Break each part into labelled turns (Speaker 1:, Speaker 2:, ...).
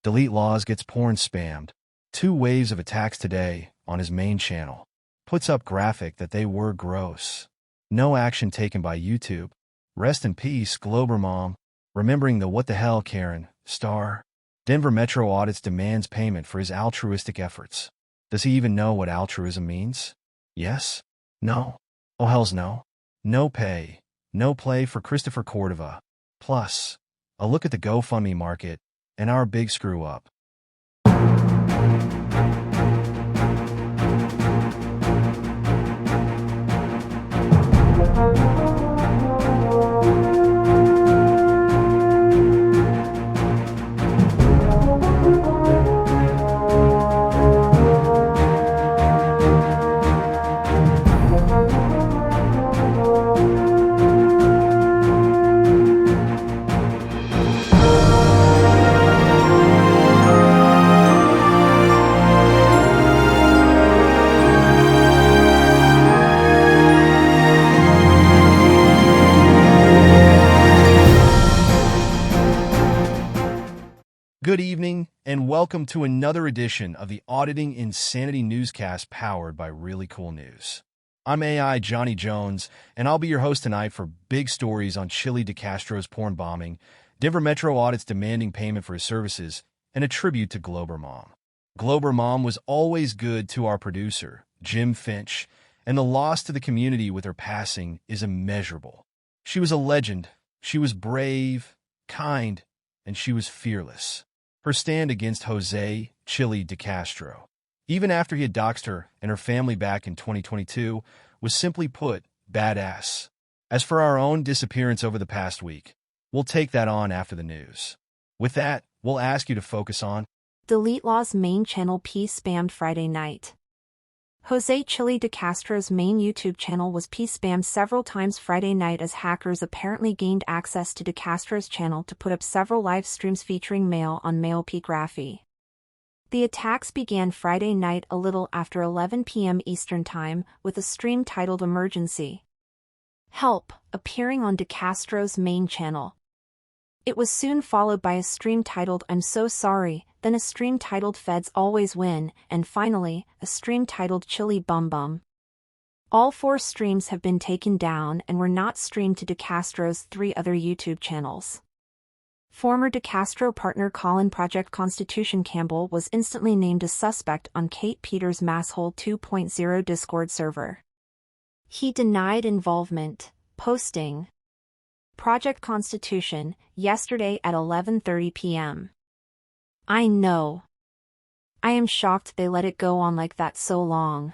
Speaker 1: DeleteLawZ gets porn spammed. 2 waves of attacks today on his main channel. Puts up graphic that they were gross. No action taken by YouTube. Rest in peace, Globber Mom. Remembering the what the hell Karen, star. Denver Metro Audits demands payment for his altruistic efforts. Does he even know what altruism means? Yes? No? Oh hells no. No pay. No play for Christopher Cordova. Plus, a look at the GoFundMe market and our big screw up. Good evening, and welcome to another edition of the Auditing Insanity Newscast powered by ReallyCoolNews. I'm AI Johnny Jones, and I'll be your host tonight for big stories on Chili DeCastro's porn bombing, Denver Metro Audits demanding payment for his services, and a tribute to Globber Mom. Globber Mom was always good to our producer, Jim Finch, and the loss to the community with her passing is immeasurable. She was a legend. She was brave, kind, and she was fearless. Her stand against Jose Chili DeCastro, even after he had doxed her and her family back in 2022, was simply put, badass. As for our own disappearance over the past week, we'll take that on after the news. With that, we'll ask you to focus on
Speaker 2: DeleteLawZ main channel spammed Friday night. Jose Chili DeCastro's main YouTube channel was spammed several times Friday night as hackers apparently gained access to DeCastro's channel to put up several live streams featuring male-on-male pornography. The attacks began Friday night a little after 11 p.m. Eastern Time with a stream titled Emergency Help appearing on DeCastro's main channel. It was soon followed by a stream titled I'm So Sorry, then a stream titled Feds Always Win, and finally, a stream titled Chili Bum Bum. All 4 streams have been taken down and were not streamed to DeCastro's 3 other YouTube channels. Former DeCastro partner Colin Project Constitution Campbell was instantly named a suspect on Kate Peters' Masshole 2.0 Discord server. He denied involvement, posting Project Constitution, yesterday at 11:30 p.m. I know. I am shocked they let it go on like that so long.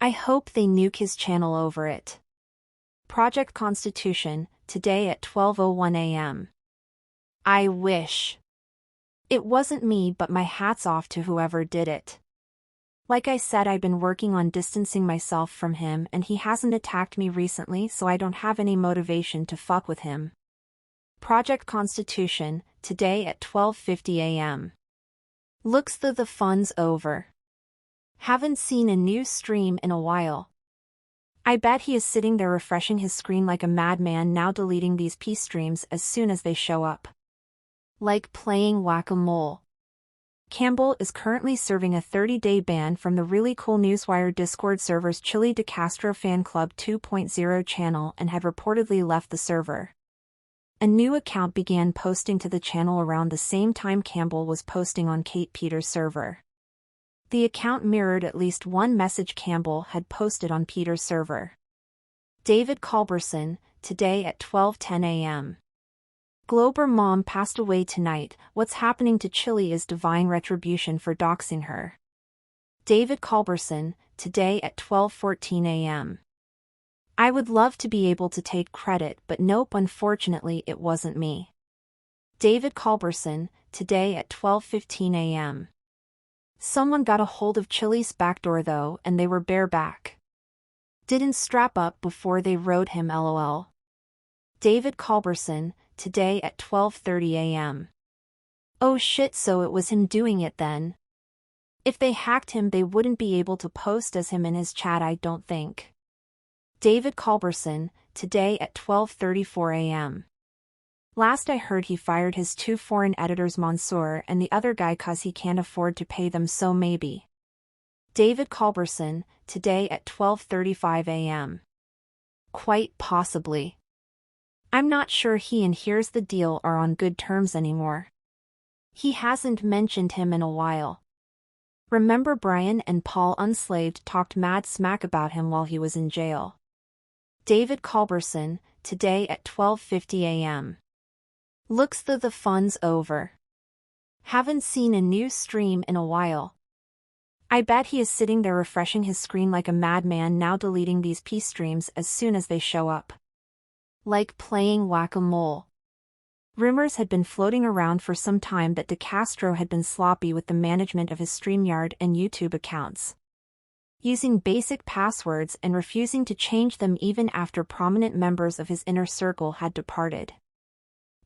Speaker 2: I hope they nuke his channel over it. Project Constitution, today at 12:01 a.m. I wish. It wasn't me, but my hat's off to whoever did it. Like I said, I've been working on distancing myself from him and he hasn't attacked me recently, so I don't have any motivation to fuck with him. Project Constitution, today at 12:50 a.m. Looks though the fun's over. Haven't seen a new stream in a while. I bet he is sitting there refreshing his screen like a madman now, deleting these streams as soon as they show up. Like playing whack-a-mole. Campbell is currently serving a 30-day ban from the ReallyCoolNews Discord server's Chili DeCastro Fan Club 2.0 channel and had reportedly left the server. A new account began posting to the channel around the same time Campbell was posting on Kate Peters' server. The account mirrored at least one message Campbell had posted on Peters' server. David Culberson, today at 12:10 a.m. Globber Mom passed away tonight. What's happening to Chili is divine retribution for doxing her. David Culberson, today at 12:14 a.m. I would love to be able to take credit, but nope, unfortunately it wasn't me. David Culberson, today at 12:15 a.m. Someone got a hold of Chili's backdoor though, and they were bareback. Didn't strap up before they rode him, lol. David Culberson, today at 12:30 a.m. Oh shit, so it was him doing it then. If they hacked him, they wouldn't be able to post as him in his chat, I don't think. David Culberson, today at 12:34 a.m. Last I heard he fired his 2 foreign editors, Mansour and the other guy, 'cause he can't afford to pay them, so maybe. David Culberson, today at 12:35 a.m. Quite possibly. I'm not sure he and Here's the Deal are on good terms anymore. He hasn't mentioned him in a while. Remember Brian and Paul Unslaved talked mad smack about him while he was in jail. David Culberson, today at 12:50 a.m. Looks the fun's over. Haven't seen a new stream in a while. I bet he is sitting there refreshing his screen like a madman now, deleting these peace streams as soon as they show up. Like playing whack-a-mole. Rumors had been floating around for some time that DeCastro had been sloppy with the management of his StreamYard and YouTube accounts. Using basic passwords and refusing to change them even after prominent members of his inner circle had departed.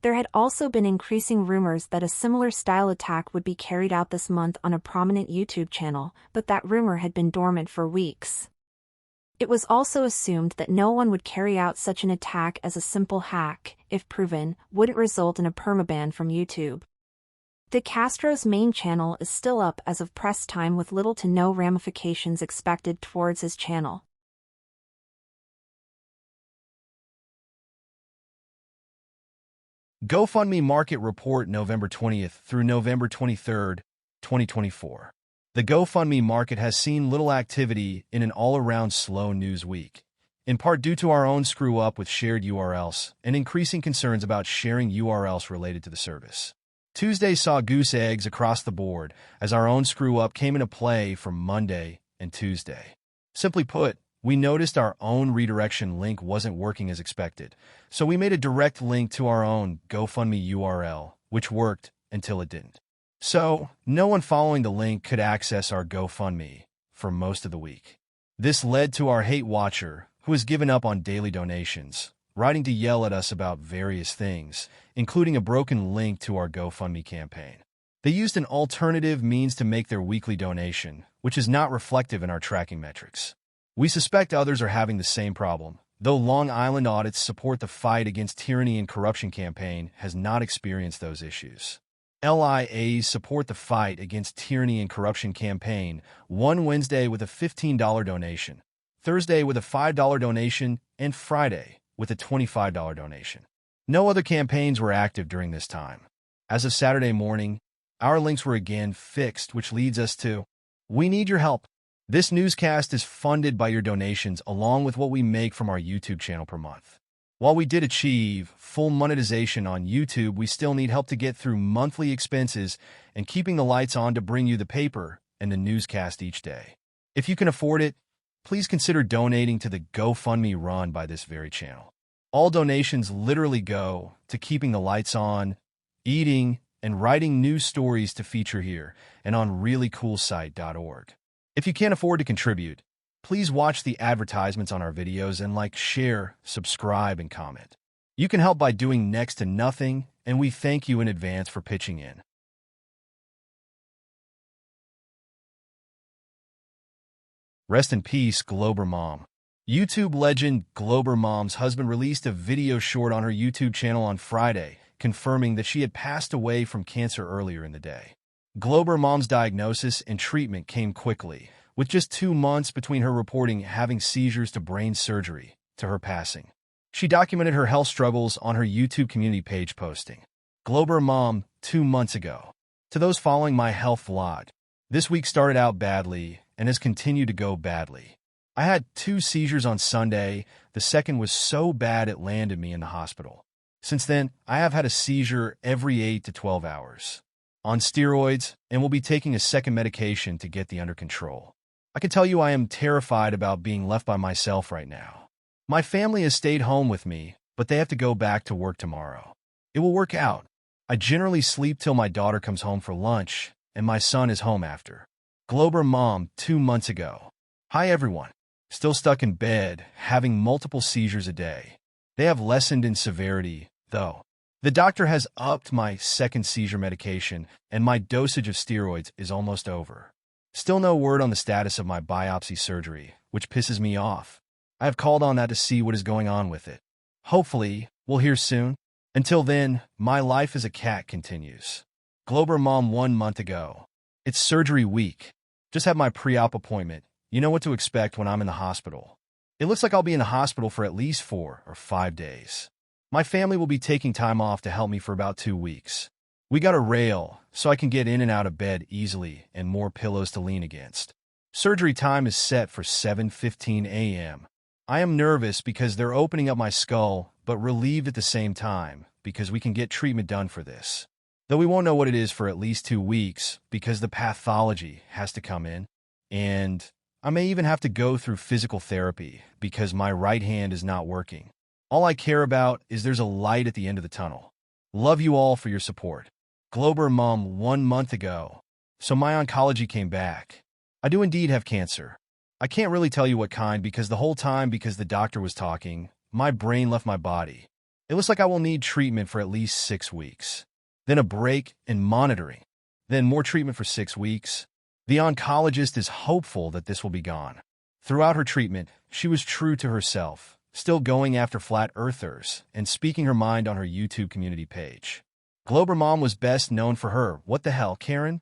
Speaker 2: There had also been increasing rumors that a similar style attack would be carried out this month on a prominent YouTube channel, but that rumor had been dormant for weeks. It was also assumed that no one would carry out such an attack, as a simple hack, if proven, wouldn't result in a permaban from YouTube. DeCastro's main channel is still up as of press time, with little to no ramifications expected towards his channel.
Speaker 1: GoFundMe Market Report November 20th through November 23rd, 2024. The GoFundMe market has seen little activity in an all-around slow news week, in part due to our own screw-up with shared URLs and increasing concerns about sharing URLs related to the service. Tuesday saw goose eggs across the board as our own screw-up came into play for Monday and Tuesday. Simply put, we noticed our own redirection link wasn't working as expected, so we made a direct link to our own GoFundMe URL, which worked until it didn't. So, no one following the link could access our GoFundMe for most of the week. This led to our hate watcher, who has given up on daily donations, writing to yell at us about various things, including a broken link to our GoFundMe campaign. They used an alternative means to make their weekly donation, which is not reflective in our tracking metrics. We suspect others are having the same problem, though Long Island Audits Support the Fight Against Tyranny and Corruption campaign has not experienced those issues. LIA's Support the Fight Against Tyranny and Corruption campaign won Wednesday with a $15 donation, Thursday with a $5 donation, and Friday with a $25 donation. No other campaigns were active during this time. As of Saturday morning, our links were again fixed, which leads us to, we need your help. This newscast is funded by your donations along with what we make from our YouTube channel per month. While we did achieve full monetization on YouTube, we still need help to get through monthly expenses and keeping the lights on to bring you the paper and the newscast each day. If you can afford it, please consider donating to the GoFundMe run by this very channel. All donations literally go to keeping the lights on, eating, and writing news stories to feature here and on ReallyCoolSite.org. If you can't afford to contribute, please watch the advertisements on our videos and like, share, subscribe, and comment. You can help by doing next to nothing, and we thank you in advance for pitching in. Rest in peace, Globber Mom. YouTube legend Globber Mom's husband released a video short on her YouTube channel on Friday, confirming that she had passed away from cancer earlier in the day. Globber Mom's diagnosis and treatment came quickly, with just 2 months between her reporting having seizures to brain surgery to her passing. She documented her health struggles on her YouTube community page, posting, Globber Mom, 2 months ago. To those following my health vlog, this week started out badly and has continued to go badly. I had 2 seizures on Sunday. The second was so bad it landed me in the hospital. Since then, I have had a seizure every 8 to 12 hours. On steroids, and will be taking a second medication to get the under control. I can tell you I am terrified about being left by myself right now. My family has stayed home with me, but they have to go back to work tomorrow. It will work out. I generally sleep till my daughter comes home for lunch, and my son is home after. Globber Mom, 2 months ago. Hi everyone. Still stuck in bed, having multiple seizures a day. They have lessened in severity, though. The doctor has upped my second seizure medication, and my dosage of steroids is almost over. Still no word on the status of my biopsy surgery, which pisses me off. I have called on that to see what is going on with it. Hopefully, we'll hear soon. Until then, my life as a cat continues. Globber Mom 1 month ago. It's surgery week. Just had my pre-op appointment. You know what to expect when I'm in the hospital. It looks like I'll be in the hospital for at least 4 or 5 days. My family will be taking time off to help me for about 2 weeks. We got a rail, so I can get in and out of bed easily and more pillows to lean against. Surgery time is set for 7:15 a.m. I am nervous because they're opening up my skull, but relieved at the same time because we can get treatment done for this. Though we won't know what it is for at least 2 weeks because the pathology has to come in, and I may even have to go through physical therapy because my right hand is not working. All I care about is there's a light at the end of the tunnel. Love you all for your support. Globber Mom 1 month ago. So my oncology came back. I do indeed have cancer. I can't really tell you what kind because the whole time because the doctor was talking, my brain left my body. It looks like I will need treatment for at least 6 weeks. Then a break and monitoring. Then more treatment for 6 weeks. The oncologist is hopeful that this will be gone. Throughout her treatment, she was true to herself, still going after flat earthers and speaking her mind on her YouTube community page. Globber Mom was best known for her "What the Hell, Karen?"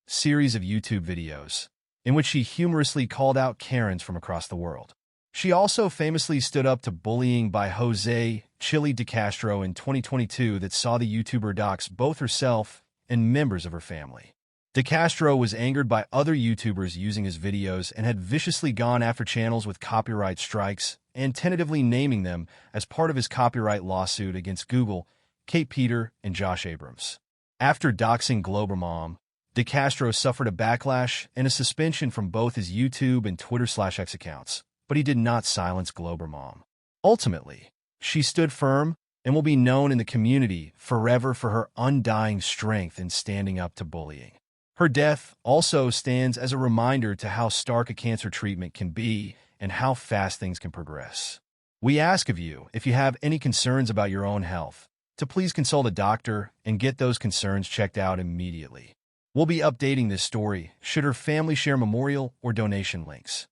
Speaker 1: series of YouTube videos, in which she humorously called out Karens from across the world. She also famously stood up to bullying by Jose Chili DeCastro in 2022 that saw the YouTuber dox both herself and members of her family. DeCastro was angered by other YouTubers using his videos and had viciously gone after channels with copyright strikes and tentatively naming them as part of his copyright lawsuit against Google, Kate Peter, and Josh Abrams. After doxing Globber Mom, DeCastro suffered a backlash and a suspension from both his YouTube and Twitter/X accounts, but he did not silence Globber Mom. Ultimately, she stood firm and will be known in the community forever for her undying strength in standing up to bullying. Her death also stands as a reminder to how stark a cancer treatment can be and how fast things can progress. We ask of you, if you have any concerns about your own health, to please consult a doctor and get those concerns checked out immediately. We'll be updating this story should her family share memorial or donation links.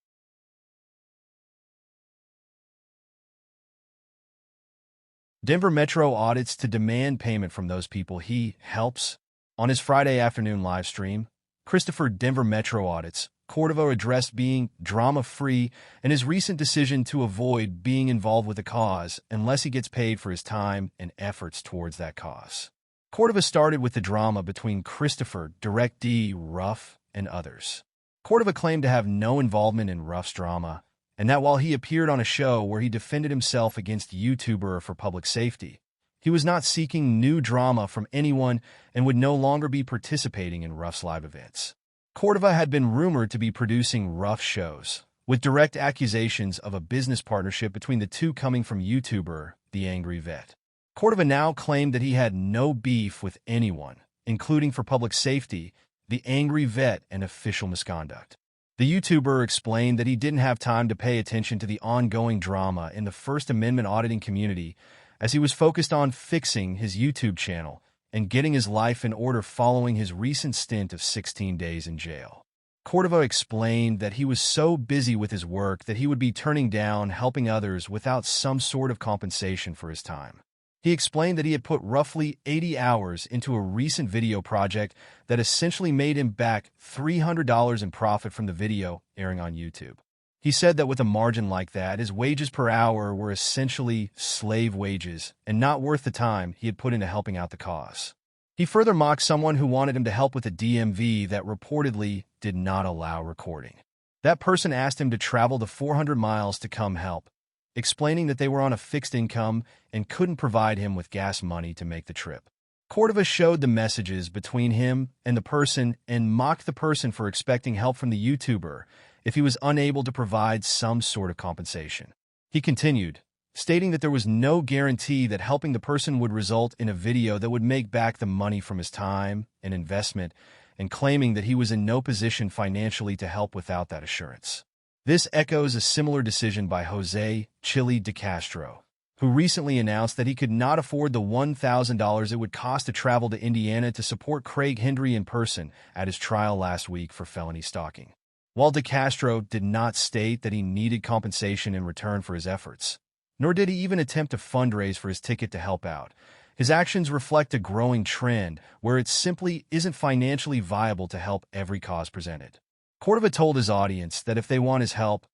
Speaker 1: Denver Metro audits to demand payment from those people he helps. On his Friday afternoon live stream, Christopher Denver Metro Audits Cordova addressed being drama-free and his recent decision to avoid being involved with a cause unless he gets paid for his time and efforts towards that cause. Cordova started with the drama between Christopher, Direct D, Ruff, and others. Cordova claimed to have no involvement in Ruff's drama, and that while he appeared on a show where he defended himself against YouTuber for public safety, he was not seeking new drama from anyone and would no longer be participating in Ruff's live events. Cordova had been rumored to be producing Ruff shows, with direct accusations of a business partnership between the two coming from YouTuber The Angry Vet. Cordova now claimed that he had no beef with anyone, including for public safety, The Angry Vet, and official misconduct. The YouTuber explained that he didn't have time to pay attention to the ongoing drama in the First Amendment auditing community as he was focused on fixing his YouTube channel and getting his life in order following his recent stint of 16 days in jail. Cordova explained that he was so busy with his work that he would be turning down helping others without some sort of compensation for his time. He explained that he had put roughly 80 hours into a recent video project that essentially made him back $300 in profit from the video airing on YouTube. He said that with a margin like that, his wages per hour were essentially slave wages and not worth the time he had put into helping out the cause. He further mocked someone who wanted him to help with a DMV that reportedly did not allow recording. That person asked him to travel the 400 miles to come help, explaining that they were on a fixed income and couldn't provide him with gas money to make the trip. Cordova showed the messages between him and the person and mocked the person for expecting help from the YouTuber if he was unable to provide some sort of compensation. He continued, stating that there was no guarantee that helping the person would result in a video that would make back the money from his time and investment, and claiming that he was in no position financially to help without that assurance. This echoes a similar decision by Jose Chili DeCastro, who recently announced that he could not afford the $1,000 it would cost to travel to Indiana to support Craig Hendry in person at his trial last week for felony stalking. While DeCastro did not state that he needed compensation in return for his efforts, nor did he even attempt to fundraise for his ticket to help out, His actions reflect a growing trend where it simply isn't financially viable to help every cause presented. Cordova told his audience that if they want his help,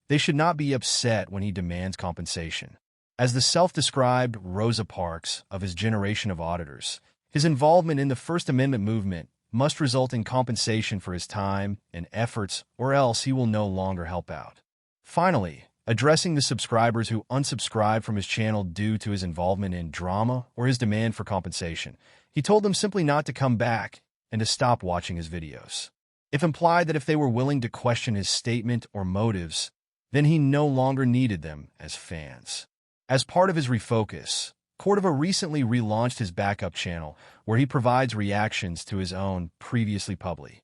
Speaker 1: they should not be upset when he demands compensation. As the self-described Rosa Parks of his generation of auditors, his involvement in the First Amendment movement must result in compensation for his time and efforts, or else he will no longer help out. Finally, addressing the subscribers who unsubscribed from his channel due to his involvement in drama or his demand for compensation, he told them simply not to come back and to stop watching his videos. It implied that if they were willing to question his statement or motives, then he no longer needed them as fans. As part of his refocus, Cordova recently relaunched his backup channel, where he provides reactions to his own previously published.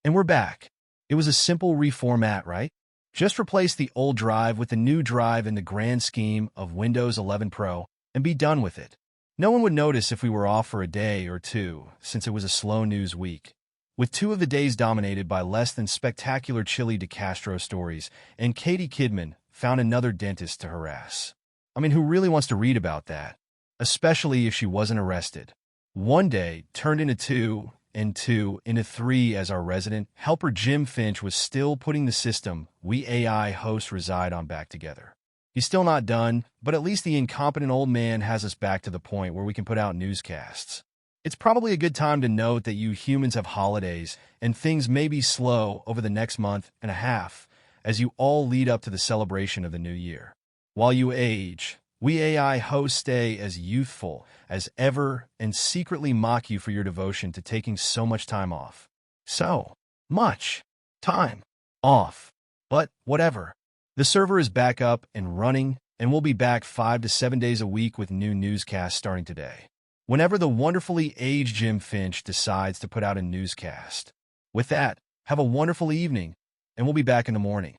Speaker 1: And we're back. It was a simple reformat, right? Just replace the old drive with the new drive in the grand scheme of Windows 11 Pro and be done with it. No one would notice if we were off for a day or two, since it was a slow news week. With 2 of the days dominated by less than spectacular Chili DeCastro stories, and Katie Kidman found another dentist to harass. I mean, who really wants to read about that? Especially if she wasn't arrested. One day turned into 2, and 2 into 3 as our resident helper Jim Finch was still putting the system we AI hosts reside on back together. He's still not done, but at least the incompetent old man has us back to the point where we can put out newscasts. It's probably a good time to note that you humans have holidays, and things may be slow over the next month and a half as you all lead up to the celebration of the new year. While you age, we AI hosts stay as youthful as ever and secretly mock you for your devotion to taking so much time off. So much time off. But whatever. The server is back up and running, and we'll be back 5 to 7 days a week with new newscasts starting today, whenever the wonderfully aged Jim Finch decides to put out a newscast. With that, have a wonderful evening, and we'll be back in the morning.